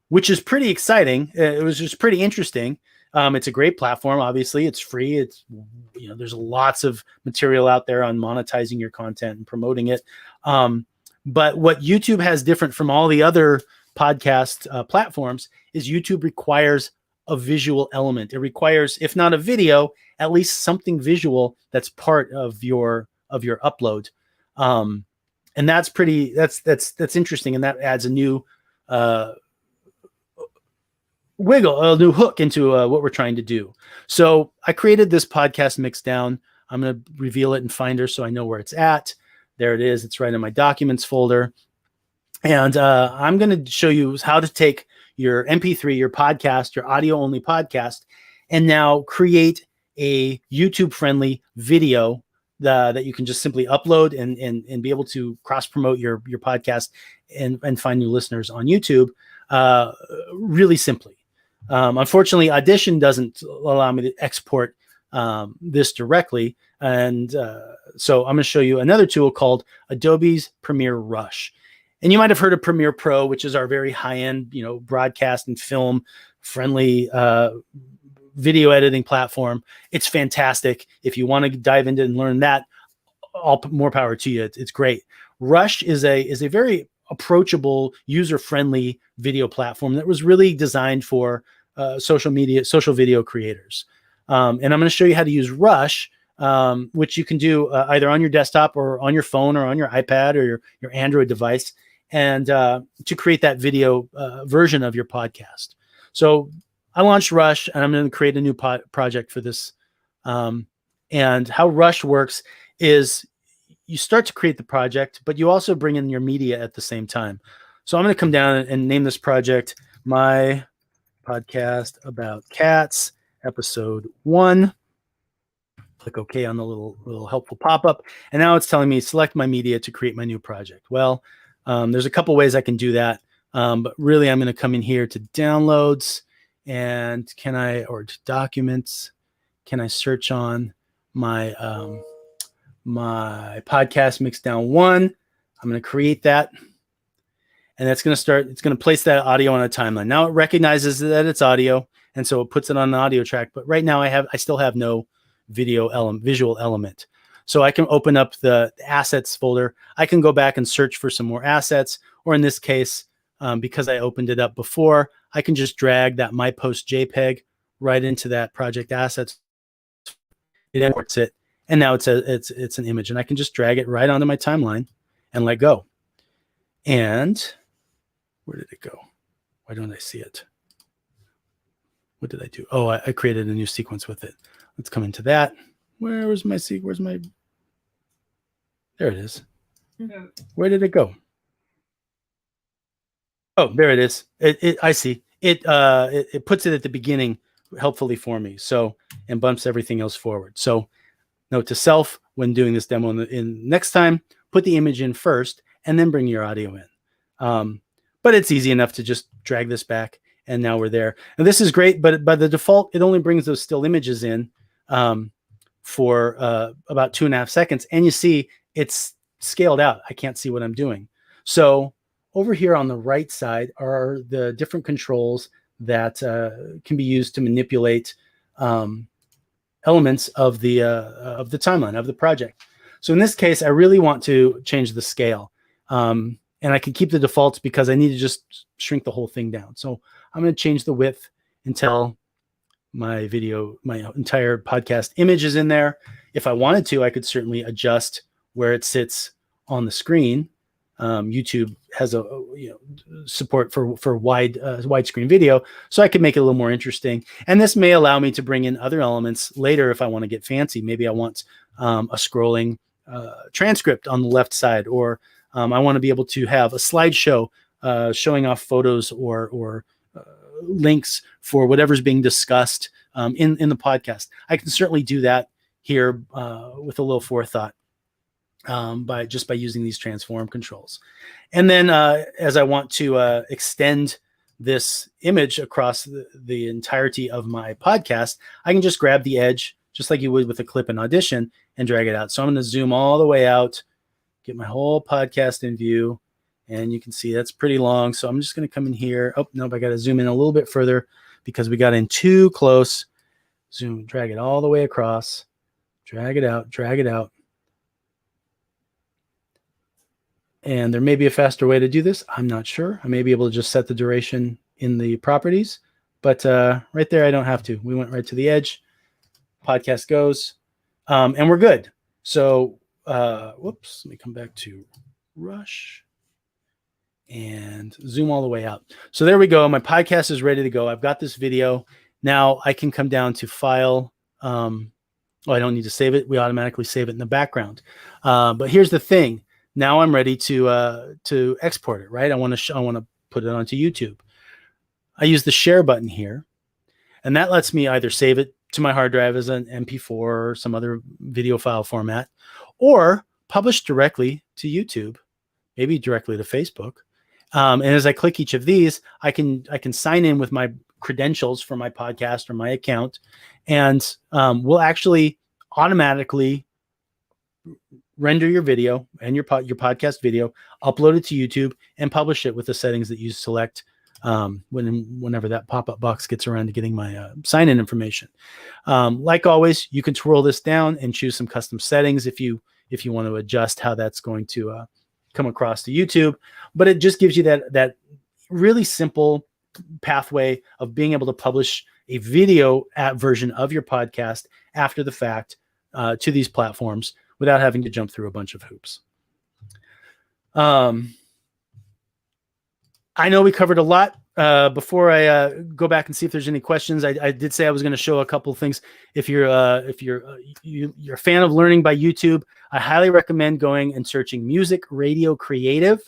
Which is pretty exciting. It was just pretty interesting. It's a great platform. Obviously, it's free. It's there's lots of material out there on monetizing your content and promoting it. But what YouTube has different from all the other podcast platforms is YouTube requires a visual element. It requires, if not a video, at least something visual that's part of your upload. And that's interesting, and that adds a new a new hook into what we're trying to do. So I created this podcast mixdown. I'm going to reveal it in Finder so I know where it's at. There it is. It's right in my documents folder. And I'm going to show you how to take your MP3, your podcast, your audio only podcast, and now create a YouTube friendly video that you can just simply upload and be able to cross promote your podcast and find new listeners on YouTube really simply. Unfortunately, Audition doesn't allow me to export this directly. And so I'm going to show you another tool called Adobe's Premiere Rush. And you might have heard of Premiere Pro, which is our very high-end, broadcast and film friendly video editing platform. It's fantastic. If you want to dive into and learn that, all more power to you. It's great. Rush is a very approachable, user-friendly video platform that was really designed for social video creators. And I'm going to show you how to use Rush, which you can do either on your desktop or on your phone or on your iPad or your Android device, and to create that video version of your podcast. So I launched Rush, and I'm going to create a new project for this. And how Rush works is you start to create the project, but you also bring in your media at the same time. So I'm going to come down and name this project My Podcast About Cats, Episode 1. Click OK on the little helpful pop-up. And now it's telling me select my media to create my new project. Well, there's a couple ways I can do that. But really, I'm going to come in here to downloads and or to documents. Can I search on my my podcast mixdown 1? I'm going to create that. And that's going to it's going to place that audio on a timeline. Now it recognizes that it's audio, and so it puts it on the audio track. But right now I still have no visual element. So I can open up the assets folder. I can go back and search for some more assets, or in this case, because I opened it up before, I can just drag that My Post JPEG right into that project assets. It imports it, and now it's an image, and I can just drag it right onto my timeline and let go. And Where did it go? Why don't I see it? What did I do? Oh, I created a new sequence with it. Let's come into that. Where's my sequence? Where's my... There it is. Where did it go? Oh, there it is. I see. It puts it at the beginning helpfully for me. So, and bumps everything else forward. So, note to self when doing this demo in next time, put the image in first and then bring your audio in. But it's easy enough to just drag this back and now we're there. And this is great, but by the default, it only brings those still images in for about 2.5 seconds. And you see it's scaled out. I can't see what I'm doing. So over here on the right side are the different controls that can be used to manipulate elements of the timeline of the project. So in this case, I really want to change the scale. And I can keep the defaults because I need to just shrink the whole thing down. So I'm going to change the width until my entire podcast image is in there. If I wanted to, I could certainly adjust where it sits on the screen. YouTube has a support for widescreen video, so I could make it a little more interesting. And this may allow me to bring in other elements later if I want to get fancy. Maybe I want a scrolling transcript on the left side, or I want to be able to have a slideshow showing off photos or links for whatever's being discussed in the podcast. I can certainly do that here with a little forethought. By using these transform controls. And then as I want to extend this image across the entirety of my podcast, I can just grab the edge, just like you would with a clip in Audition, and drag it out. So I'm going to zoom all the way out, get my whole podcast in view, and you can see that's pretty long. So I'm just going to come in here. Oh, nope, I got to zoom in a little bit further because we got in too close. Zoom, drag it all the way across, drag it out, drag it out. And there may be a faster way to do this. I'm not sure. I may be able to just set the duration in the properties, but right there, I don't have to. We went right to the edge. Podcast goes, and we're good. So, whoops, let me come back to Rush and zoom all the way out. So there we go. My podcast is ready to go. I've got this video. Now I can come down to File. Oh, I don't need to save it. We automatically save it in the background. But here's the thing. Now I'm ready to export it, right? I want to put it onto YouTube. I use the share button here, and that lets me either save it to my hard drive as an MP4 or some other video file format, or publish directly to YouTube, maybe directly to Facebook. And as I click each of these, I can sign in with my credentials for my podcast or my account, and we'll actually automatically render your video and your podcast video, upload it to YouTube, and publish it with the settings that you select whenever that pop-up box gets around to getting my sign-in information. Like always, you can twirl this down and choose some custom settings if you want to adjust how that's going to come across to YouTube. But it just gives you that really simple pathway of being able to publish a video version of your podcast after the fact to these platforms without having to jump through a bunch of hoops. I know we covered a lot. Before I go back and see if there's any questions, I did say I was going to show a couple of things. If you're a fan of learning by YouTube, I highly recommend going and searching Music Radio Creative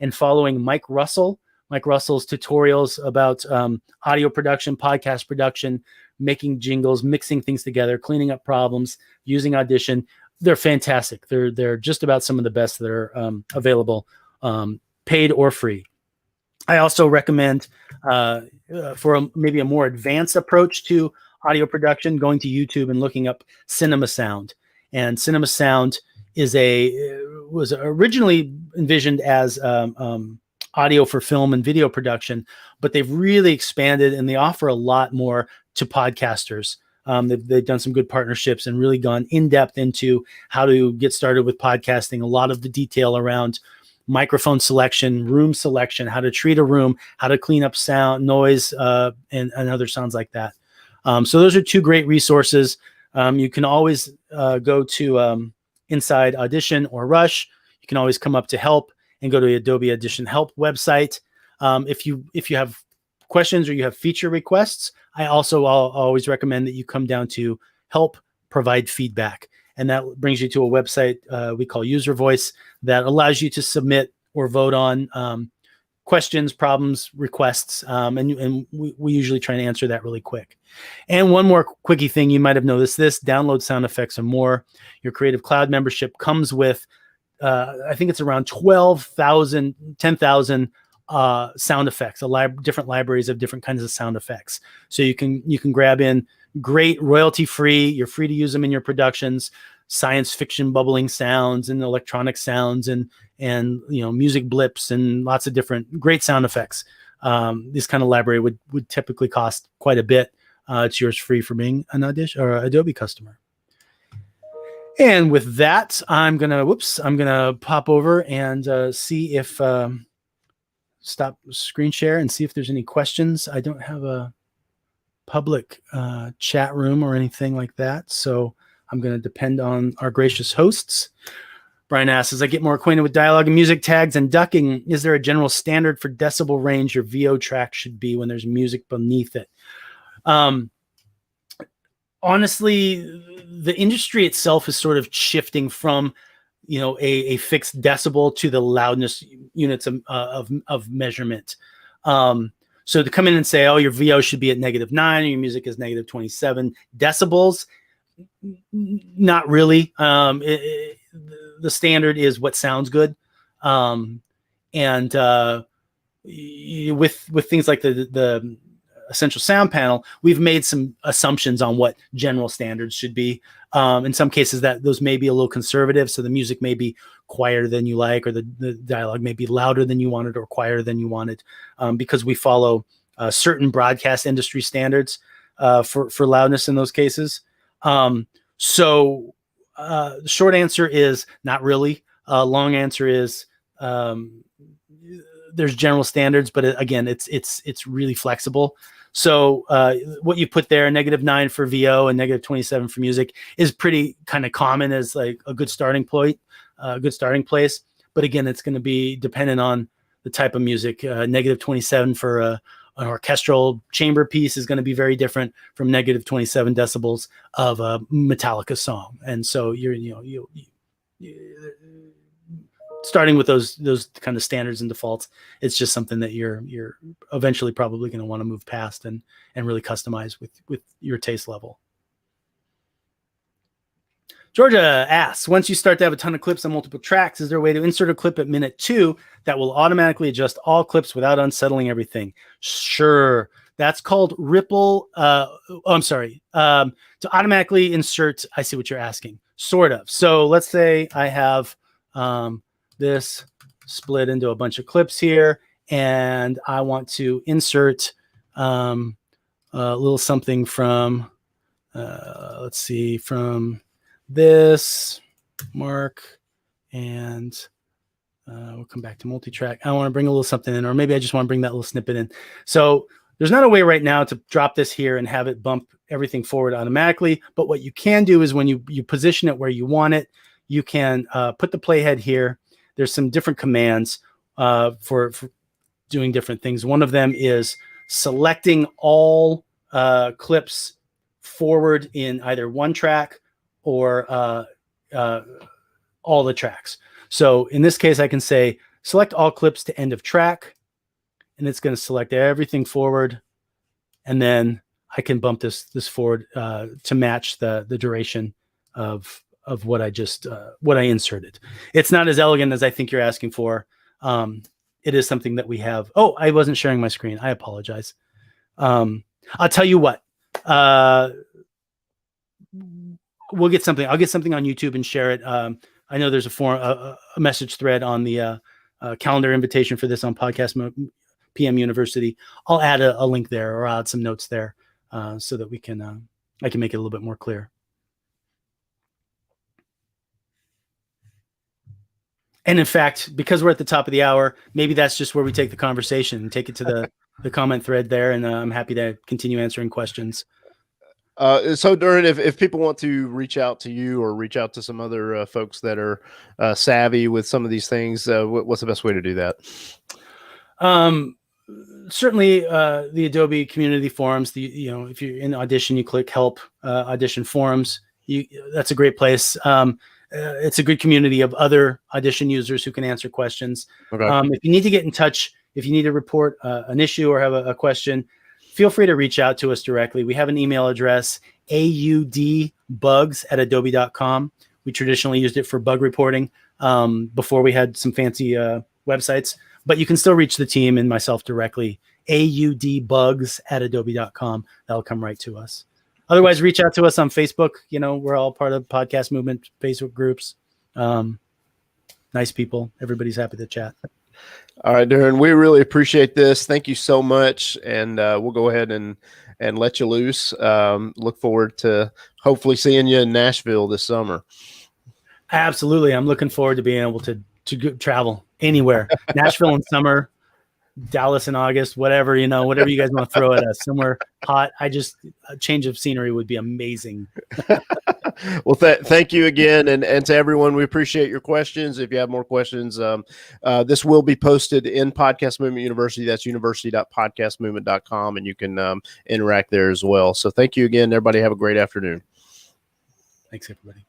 and following Mike Russell. Mike Russell's tutorials about audio production, podcast production, making jingles, mixing things together, cleaning up problems, using Audition. They're fantastic. They're just about some of the best that are available, paid or free. I also recommend for maybe a more advanced approach to audio production, going to YouTube and looking up Cinema Sound. And Cinema Sound was originally envisioned as audio for film and video production, but they've really expanded and they offer a lot more to podcasters. They've done some good partnerships and really gone in depth into how to get started with podcasting. A lot of the detail around microphone selection, room selection, how to treat a room, how to clean up sound, noise, and other sounds like that. So those are two great resources. You can always go to inside Audition or Rush. You can always come up to Help and go to the Adobe Audition Help website. If you have questions or you have feature requests, I'll always recommend that you come down to help provide feedback. And that brings you to a website we call User Voice that allows you to submit or vote on questions, problems, requests. And we usually try and answer that really quick. And one more quickie thing you might have noticed this: download sound effects and more. Your Creative Cloud membership comes with, I think it's around 10,000 sound effects, different libraries of different kinds of sound effects. So you can grab in great royalty free. You're free to use them in your productions. Science fiction bubbling sounds and electronic sounds and music blips and lots of different great sound effects. This kind of library would typically cost quite a bit. It's yours free for being an Audition or Adobe customer. And with that, I'm gonna pop over and see if stop screen share and see if there's any questions. I don't have a public chat room or anything like that, so I'm going to depend on our gracious hosts. Brian asks, as I get more acquainted with dialogue and music tags and ducking, is there a general standard for decibel range your VO track should be when there's music beneath it? Honestly, the industry itself is sort of shifting from a fixed decibel to the loudness units of measurement. So to come in and say, oh, your VO should be at -9 or your music is -27 decibels, not really. The standard is what sounds good. And with things like the Essential Sound Panel, we've made some assumptions on what general standards should be. In some cases, those may be a little conservative, so the music may be quieter than you like, or the dialogue may be louder than you wanted or quieter than you wanted, because we follow certain broadcast industry standards for loudness in those cases. So the short answer is not really. Long answer is there's general standards, but again, it's really flexible. So what you put there, -9 for VO and -27 for music, is pretty kind of common as like a good starting point, a good starting place. But again, it's going to be dependent on the type of music. -27 for an orchestral chamber piece is going to be very different from -27 decibels of a Metallica song. And so you starting with those kind of standards and defaults, it's just something that you're eventually probably going to want to move past and really customize with your taste level. Georgia asks, once you start to have a ton of clips on multiple tracks, is there a way to insert a clip at minute 2 that will automatically adjust all clips without unsettling everything? Sure. That's called ripple. To automatically insert, I see what you're asking. Sort of. So let's say I have this split into a bunch of clips here, and I want to insert a little something from, let's see, from this mark, and we'll come back to multi-track. I want to bring a little something in, or maybe I just want to bring that little snippet in. So there's not a way right now to drop this here and have it bump everything forward automatically. But what you can do is when you position it where you want it, you can put the playhead here. There's some different commands for doing different things. One of them is selecting all clips forward in either one track or all the tracks. So in this case, I can say select all clips to end of track, and it's going to select everything forward, and then I can bump this forward to match the duration of what I just what I inserted. It's not as elegant as I think you're asking for. It is something that we have. Oh, I wasn't sharing my screen. I apologize. I'll tell you what. We'll get something. I'll get something on YouTube and share it. I know there's a message thread on the calendar invitation for this on Podcast PM University. I'll add a link there, or I'll add some notes there so that we can I can make it a little bit more clear. And in fact, because we're at the top of the hour, maybe that's just where we take the conversation and take it to the comment thread there. And I'm happy to continue answering questions. So Durin, if people want to reach out to you or reach out to some other folks that are savvy with some of these things, what's the best way to do that? certainly the Adobe community forums. If you're in Audition, you click Help Audition Forums. That's a great place. It's a good community of other Audition users who can answer questions. Okay. If you need to get in touch, if you need to report an issue or have a question, feel free to reach out to us directly. We have an email address, audbugs@adobe.com. We traditionally used it for bug reporting before we had some fancy websites, but you can still reach the team and myself directly, audbugs@adobe.com. That'll come right to us. Otherwise, reach out to us on Facebook. We're all part of Podcast Movement Facebook groups. Nice people. Everybody's happy to chat. All right, Durin, we really appreciate this. Thank you so much. And we'll go ahead and let you loose. Look forward to hopefully seeing you in Nashville this summer. Absolutely. I'm looking forward to being able to travel anywhere. Nashville in summer, Dallas in August, whatever you guys want to throw at us, somewhere hot. A change of scenery would be amazing. Well, thank you again. And to everyone, we appreciate your questions. If you have more questions, this will be posted in Podcast Movement University. That's university.podcastmovement.com. And you can interact there as well. So thank you again, everybody. Have a great afternoon. Thanks, everybody.